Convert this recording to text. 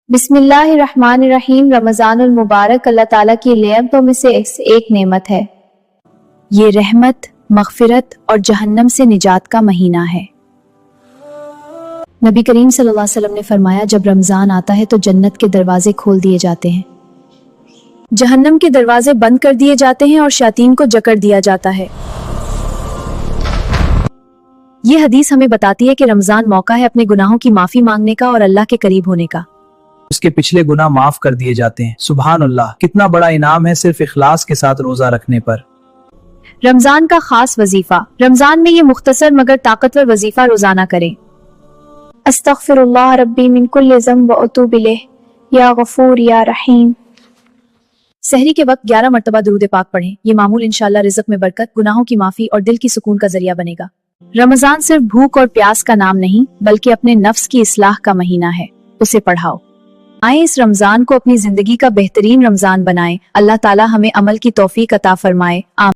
बिस्मिल्लाहिर्रहमानिर्रहीम। रमजान मुबारक अल्लाह ताला की नेमतों में से एक नेमत है। ये रहमत, मग़फ़िरत और जहन्नम से निजात का महीना है। नबी करीम सल्लल्लाहु अलैहि वसल्लम ने फरमाया, जब रमज़ान आता है तो जन्नत के दरवाजे खोल दिए जाते हैं, जहन्नम के दरवाजे बंद कर दिए जाते हैं और शैतान को जकड़ दिया जाता है। ये हदीस हमें बताती है कि रमज़ान मौका है अपने गुनाहों की माफ़ी मांगने का और अल्लाह के करीब होने का। उसके पिछले गुनाह माफ कर दिए जाते हैं। सुभान अल्लाह, कितना बड़ा इनाम है सिर्फ इखलास के साथ रोजा रखने पर। रमजान का खास वजीफा। रमजान में ये मुख्तसर मगर ताकतवर वजीफा रोजाना करें। अस्तगफिरुल्लाह रब्बी मिन कुल्लि ज़ंब व अतूबु इलैह या गफूर या रहीम। सहरी के वक्त 11 मरतबा दुरूद पाक पढ़ें। ये मामूल इंशाअल्लाह रिज़्क में बरकत, गुनाहों की माफी और दिल की सुकून का जरिया बनेगा। रमजान सिर्फ भूख और प्यास का नाम नहीं, बल्कि अपने नफ्स की इस्लाह का महीना है। उसे पढ़ाओ। आए इस रमजान को अपनी जिंदगी का बेहतरीन रमजान बनाएं। अल्लाह ताला हमें अमल की तौफीक अता फरमाए। आमीन।